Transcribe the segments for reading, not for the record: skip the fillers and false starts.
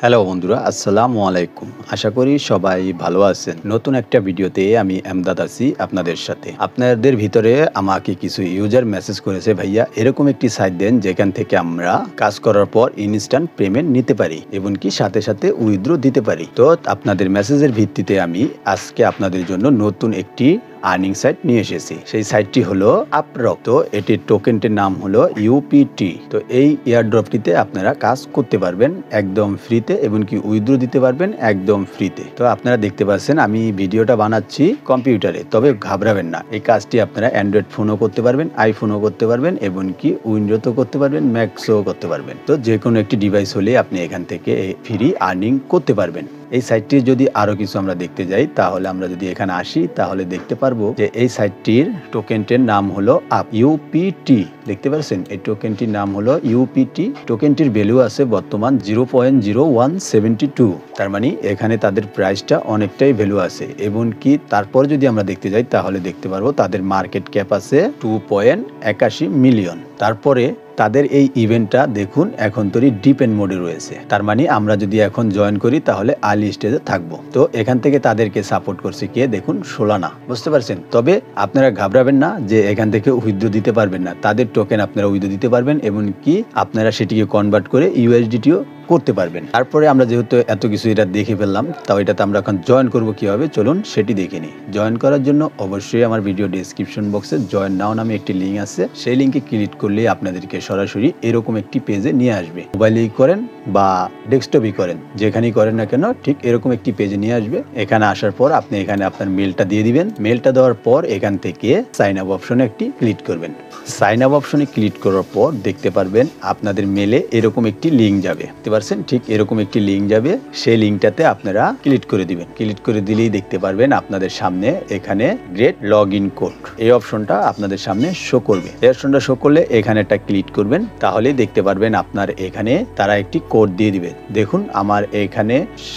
Hello বন্ধুরা, আসসালামু আলাইকুম। আশা করি সবাই ভালো আছেন। নতুন একটা ভিডিওতে আমি এমদাদ আছি আপনাদের সাথে। আপনাদের ভিতরে আমাকে কিছু ইউজার মেসেজ করেছে, ভাইয়া এরকম একটি সাইট দেন যেখান থেকে আমরা কাজ করার পর ইনস্ট্যান্ট পেমেন্ট নিতে পারি এবং কি সাথে সাথে উইথড্র দিতে পারি। তো আপনাদের মেসেজের ভিত্তিতে আমি আজকে আপনাদের জন্য নতুন একটি আর্নিং সাইট নিয়ে এসেছি। সেই সাইটটি হলো আপরক। তো এটির টোকেনটির নাম হলো ইউপিটি। তো এই এয়ারড্রপটিতে আপনারা কাজ করতে পারবেন একদম ফ্রিতে এবং কি উইথড্র দিতে পারবেন একদম ফ্রিতে। তো আপনারা দেখতে পাচ্ছেন আমি ভিডিওটা বানাচ্ছি কম্পিউটারে, তবে ঘাবড়াবেন না, এই কাজটি আপনারা অ্যান্ড্রয়েড ফোনও করতে পারবেন, আইফোনও করতে পারবেন এবং কি উইন্ডোতেও করতে পারবেন, ম্যাক্সও করতে পারবেন। তো যে কোনো একটি ডিভাইস হলে আপনি এখান থেকে ফ্রি আর্নিং করতে পারবেন। এই সাইটটির যদি আরো কিছু আমরা দেখতে যাই, তাহলে আমরা যদি এখানে আসি তাহলে দেখতে পারবো যে এই সাইটটির টোকেনটির নাম হলো ইউপিটি। দেখতে পাচ্ছেন এই টোকেনটির নাম হলো ইউপিটি। টোকেনটির ভ্যালু আছে বর্তমান 0.0172। তার মানে এখানে তাদের প্রাইসটা অনেকটাই ভ্যালু আছে এবং কি তারপর যদি আমরা দেখতে যাই তাহলে দেখতে পারবো তাদের মার্কেট ক্যাপ আছে 2.81 মিলিয়ন। তারপরে তাদের এই ইভেন্টটা দেখুন এখন তৈরি ডিপেন্ড মোডে রয়েছে। তার মানে আমরা যদি এখন জয়েন করি তাহলে আর্লি স্টেজে থাকবো। তো এখান থেকে তাদেরকে সাপোর্ট করছে কে দেখুন, সোলানা। বুঝতে পারছেন? তবে আপনারা ঘাবড়াবেন না যে এখান থেকে উইথড্র দিতে পারবেন না। তাদের টোকেন আপনারা উইথড্র দিতে পারবেন এবং কি আপনারা সেটিকে কনভার্ট করে ইউএসডিটিও করতে পারবেন। তারপরে আমরা যেহেতু এত কিছু এটা দেখে ফেললাম, তাও এটাতে আমরা এখন জয়েন করবো কিভাবে, চলুন সেটি দেখে নিই। জয়েন করার জন্য অবশ্যই আমার ভিডিও ডেসক্রিপশন বক্সে জয়েন নাও নামে একটি লিঙ্ক আছে, সেই লিঙ্কে ক্লিক করলে আপনাদেরকে সরাসরি এরকম একটি পেজে নিয়ে আসবে। মোবাইলেই করেন বা ডেস্কটপই করেন, যেখানেই করেন না কেন ঠিক এরকম একটি পেজে নিয়ে আসবে। এখানে আসার পর আপনি এখানে আপনার মেলটা দিয়ে দিবেন। মেলটা দেওয়ার পর এখান থেকে সাইন আপ অপশনে একটি ক্লিক করবেন। সাইন আপ অপশনে ক্লিক করার পর দেখতে পারবেন আপনাদের মেলে এরকম একটি লিঙ্ক যাবে। দেখতে পাচ্ছেন ঠিক এরকম একটি লিঙ্ক যাবে, সেই লিঙ্কটাতে আপনারা ক্লিক করে দিবেন। ক্লিক করে দিলেই দেখতে পারবেন আপনাদের সামনে এখানে গ্রেট লগ ইন কোড এই অপশনটা আপনাদের সামনে শো করবে। এই অপশনটা শো করলে এখানে একটা ক্লিক করবেন, তাহলেই দেখতে পারবেন আপনার এখানে তারা একটি কোড দিয়ে দিবে। দেখুন আমার এখানে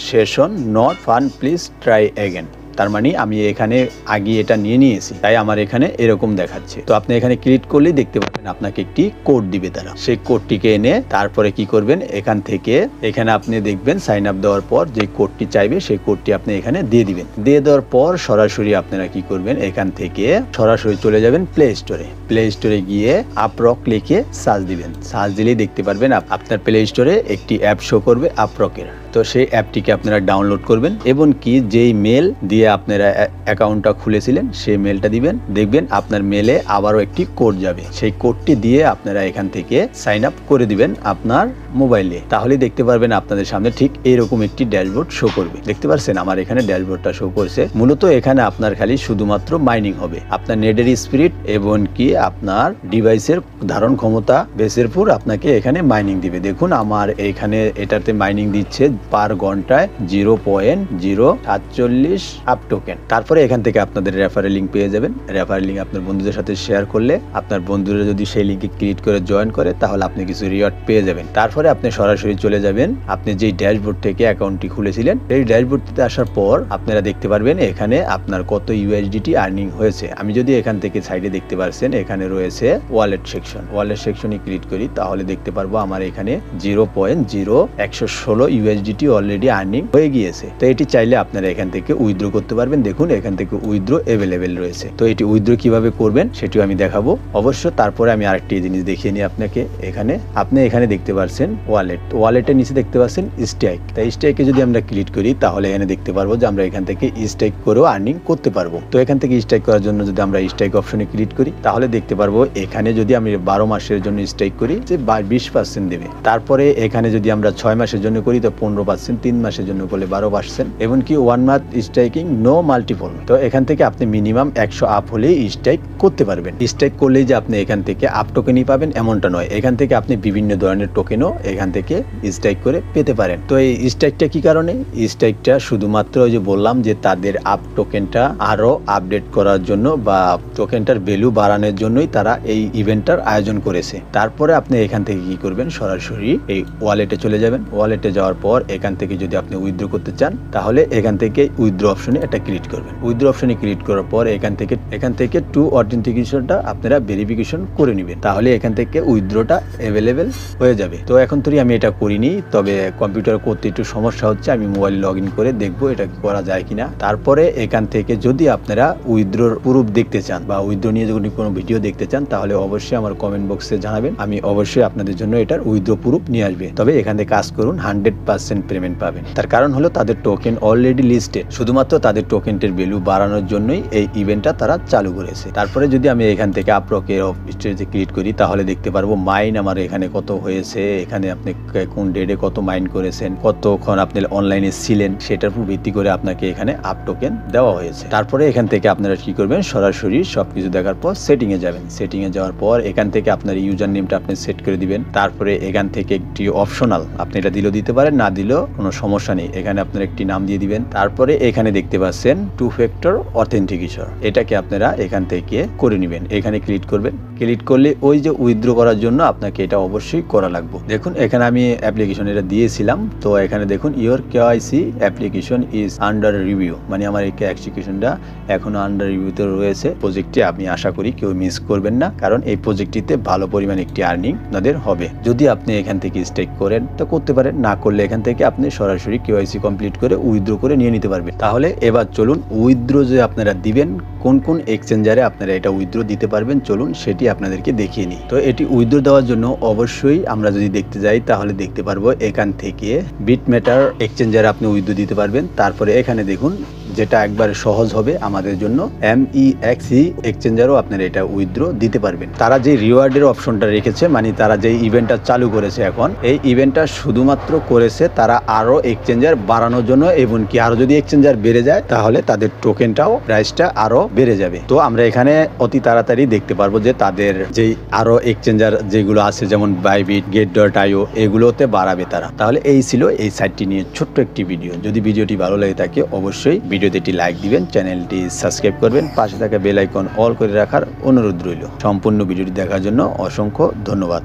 session not fun, please try again. তার মানে আমি এখানে আগে এটা নিয়ে নিয়েছি, তাই আমার এখানে এরকম দেখাচ্ছে। তো আপনি এখানে ক্লিক করলেই দেখতে পাবেন আপনাকে একটি কোড দিবে তারা। সেই কোডটিকে এনে তারপরে কি করবেন, এখান থেকে এখানে আপনি দেখবেন সাইন আপ দেওয়ার পর যে কোডটি চাইবে সেই কোডটি আপনি এখানে দিয়ে দিবেন। দিয়ে দেওয়ার পর সরাসরি আপনারা কি করবেন, এখান থেকে সরাসরি চলে যাবেন প্লে স্টোরে। প্লে স্টোরে গিয়ে আপরক লিখে সার্চ দিবেন। সার্চ দিলেই দেখতে পারবেন আপনার প্লে স্টোরে একটি অ্যাপ শো করবে আপরকের। তো সেই অ্যাপটিকে আপনারা ডাউনলোড করবেন এবং কি যেই মেল দিয়ে আপনারা অ্যাকাউন্টটা খুলেছিলেন সেই মেলটা দিবেন। দেখবেন আপনার মেলে আবারও একটি কোড যাবে, সেই কোডটি দিয়ে আপনারা এখান থেকে সাইন আপ করে দিবেন আপনার মোবাইলে। তাহলে দেখতে পারবেন আপনাদের সামনে ঠিক এইরকম একটি ড্যাশবোর্ড শো করবে। দেখতে পাচ্ছেন আমার এখানে ড্যাশবোর্ডটা শো করছে। মূলত এখানে আপনার খালি শুধুমাত্র মাইনিং হবে, আপনার নেটের স্পিড এবং কি আপনার ডিভাইসের ধারণ ক্ষমতা বেসের উপর আপনাকে এখানে মাইনিং দিবে। দেখুন আমার এখানে এটাতে মাইনিং দিচ্ছে পার ঘন্টায় 0.047 আপ টোকেন। তারপরে এখান থেকে আপনাদের রেফারেল লিঙ্ক পেয়ে যাবেন। রেফারেল লিঙ্ক আপনার বন্ধুদের সাথে শেয়ার করলে আপনার বন্ধুরা যদি সেই লিঙ্কে ক্লিক করে জয়েন করে তাহলে আপনি কিছু রিওয়ার্ড পেয়ে যাবেন। তারপরে আপনি সরাসরি চলে যাবেন আপনি যেই ড্যাশবোর্ড থেকে অ্যাকাউন্টটি খুলেছিলেন সেই ড্যাশবোর্ডটিতে আসার পর আপনারা দেখতে পারবেন এখানে আপনার কত ইউএসডিটি আর্নিং হয়েছে। আমি যদি এখান থেকে সাইডে দেখতে পারছেন এখানে রয়েছে ওয়ালেট সেকশন। ওয়ালেট সেকশনে ক্লিক করি তাহলে দেখতে পারবো আমার এখানে 0.0116 ইউএসডিটি অলরেডি আর্নিং হয়ে গিয়েছে। তো এটি চাইলে আপনারা এখান থেকে উইথড্র করতে পারবেন। দেখুন এখান থেকে উইথড্র অ্যাভেলেবেল রয়েছে। তো এটি উইথড্র কিভাবে করবেন সেটিও আমি দেখাবো অবশ্য। তারপরে আমি আরেকটি জিনিস দেখিয়ে নিই আপনাকে। এখানে আপনি এখানে দেখতে পাচ্ছেন ওয়ালেট, ওয়ালেটের নিচে দেখতে পাচ্ছেন স্ট্রাইক। তাই স্ট্রাইকে যদি আমরা ক্লিক করি তাহলে এখানে দেখতে পারবো যে আমরা এখান থেকে স্ট্রাইক করেও আর্নিং করতে পারবো। তো এখান থেকে স্ট্রাইক করার জন্য যদি আমরা স্ট্রাইক অপশনে ক্লিক করি তাহলে দেখতে পারবো এখানে যদি আমি 12 মাসের জন্য স্ট্রাইক করি যে 20% দেবে। তারপরে এখানে যদি আমরা 6 মাসের জন্য করি তো 15%, 3 মাসের জন্য করলে 12%, এমনকি 1 মান্থ স্ট্রাইকিং নো মাল্টিপল। তো এখান থেকে আপনি মিনিমাম 100 আপ হলেই স্ট্রাইক করতে পারবেন। স্ট্রাইক করলেই যে আপনি এখান থেকে আপ টোকেনই পাবেন এমনটা নয়, এখান থেকে আপনি বিভিন্ন ধরনের টোকেনও এখান থেকে স্ট্রাইক করে পেতে পারেন। তো এই স্ট্রাইকটা কি কারণে? স্ট্রাইকটা শুধুমাত্র ওই যে বললাম যে তাদের আপ টোকেনটা আরো আপডেট করার জন্য বা টোকেনটার ভ্যালু বাড়ানোর জন্যই তারা এই ইভেন্টটার আয়োজন করেছে। তারপরে আপনি এখান থেকে কি করবেন, সরাসরি এই ওয়ালেটে চলে যাবেন। ওয়ালেটে যাওয়ার পর এখান থেকে যদি আপনি উইথড্র করতে চান তাহলে এখান থেকে উইথড্র অপশনে এটা ক্লিক করবেন। উইথড্র অপশনে ক্লিক করার পর এখান থেকে টু অথেন্টিকেশনটা আপনারা ভেরিফিকেশন করে নেবেন, তাহলে এখান থেকে উইথড্রটা অ্যাভেলেবেল হয়ে যাবে। তো এখন তো আমি এটা করিনি, তবে কম্পিউটার করতে একটু সমস্যা হচ্ছে, আমি মোবাইল লগ ইন করে দেখবো এটা করা যায় কিনা। তারপরে এখান থেকে যদি আপনারা উইথড্রর প্রুফ দেখতে চান বা উইথড্র নিয়ে যদি কোনো ভিডিও দেখতে চান তাহলে অবশ্যই আমার কমেন্ট বক্সে জানাবেন, আমি অবশ্যই আপনাদের জন্য এটার উইথড্র প্রুফ নিয়ে আসবে। তবে এখান থেকে কাজ করুন, 100% পেমেন্ট পাবেন। তার কারণ হলো তাদের টোকেন অলরেডি লিস্টেড, শুধুমাত্র তাদের টোকেনটির ভ্যালু বাড়ানোর জন্যই এই ইভেন্টটা তারা চালু করেছে। তারপরে যদি আমি এখান থেকে আপরকের স্টেজে ক্লিক করি তাহলে দেখতে পারবো মাইন আমার এখানে কত হয়েছে, এখানে আপনি কোন ডেটে কত মাইন করেছেন, কতক্ষণ আপনি অনলাইনে ছিলেন সেটার উপর ভিত্তি করে আপনাকে এখানে আপ টোকেন দেওয়া হয়েছে। তারপরে এখান থেকে আপনারা কি করবেন, সরাসরি সবকিছু দেখার পর সেটিং এ যাবেন। সেটিং এ যাওয়ার পর এখান থেকে আপনার ইউজার নেমটা আপনি সেট করে দিবেন। তারপরে এখান থেকে একটি অপশনাল, আপনি এটা দিলেও দিতে পারেন, না দিলেও কোনো সমস্যা নেই, এখানে আপনার একটি নাম দিয়ে দিবেন। তারপরে এখানে দেখতে পাচ্ছেন 2 ফ্যাক্টর অথেন্টিকেশন, এটাকে আপনারা এখান থেকে করে নেবেন। এখানে ক্লিক করবেন, ক্লিক করলে ওই যে উইথড্র করার জন্য আপনাকে এটা অবশ্যই করা লাগবে। দেখুন এখানে আমি অ্যাপ্লিকেশন এটা দিয়েছিলাম, তো এখানে দেখুন your KYC application is under review, মানে আমার এই অ্যাপ্লিকেশনটা এখনো আন্ডার রিভিউতে রয়েছে। প্রজেক্টটি আপনি আশা করি কেউ মিস করবেন না, কারণ এই প্রজেক্টটিতে ভালো পরিমাণ একটি আর্নিং আপনাদের হবে। যদি আপনি এখান থেকে স্টেক করেন তো করতে পারেন, না করলে এখান থেকে আপনি সরাসরি কেওয়াইসি কমপ্লিট করে উইথড্র করে নিয়ে নিতে পারবেন। তাহলে এবার চলুন উইথড্র যে আপনারা দিবেন কোন কোন এক্সচেঞ্জারে আপনারা এটা উইথড্র দিতে পারবেন, চলুন সেটি আপনাদেরকে দেখিয়ে নিই। তো এটি উইথড্র দেওয়ার জন্য অবশ্যই আমরা যদি দেখতে যাই তাহলে দেখতে পারবো এখান থেকে বিটমেটার এক্সচেঞ্জারে আপনি উইথড্র দিতে পারবেন। তারপরে এখানে দেখুন যেটা একবারে সহজ হবে আমাদের জন্য, MEXC এক্সচেঞ্জারও আপনারা এটা উইথড্র দিতে পারবেন। তারা যে রিওয়ার্ডের অপশনটা রেখেছে, মানে তারা যে ইভেন্টটা চালু করেছে এখন, এই ইভেন্টটা শুধুমাত্র করেছে তারা আরো এক্সচেঞ্জার বাড়ানোর জন্য, এবং কি আরো যদি এক্সচেঞ্জার বেড়ে যায় তাহলে তাদের টোকেনটাও প্রাইসটা আরো বেড়ে যাবে। তো আমরা এখানে অতি তাড়াতাড়ি দেখতে পারবো যে তাদের যে আরো এক্সচেঞ্জার যেগুলো আছে যেমন বাইবিট, Get.io, এগুলোতে বাড়াবে তারা। তাহলে এই ছিল এই সাইটটি নিয়ে ছোট্ট একটি ভিডিও। যদি ভিডিওটি ভালো লাগে থাকে অবশ্যই ভিডিওতে একটি লাইক দিবেন, চ্যানেলটি সাবস্ক্রাইব করবেন, পাশে থাকা বেল আইকন অল করে রাখার অনুরোধ রইল। সম্পূর্ণ ভিডিওটি দেখার জন্য অসংখ্য ধন্যবাদ।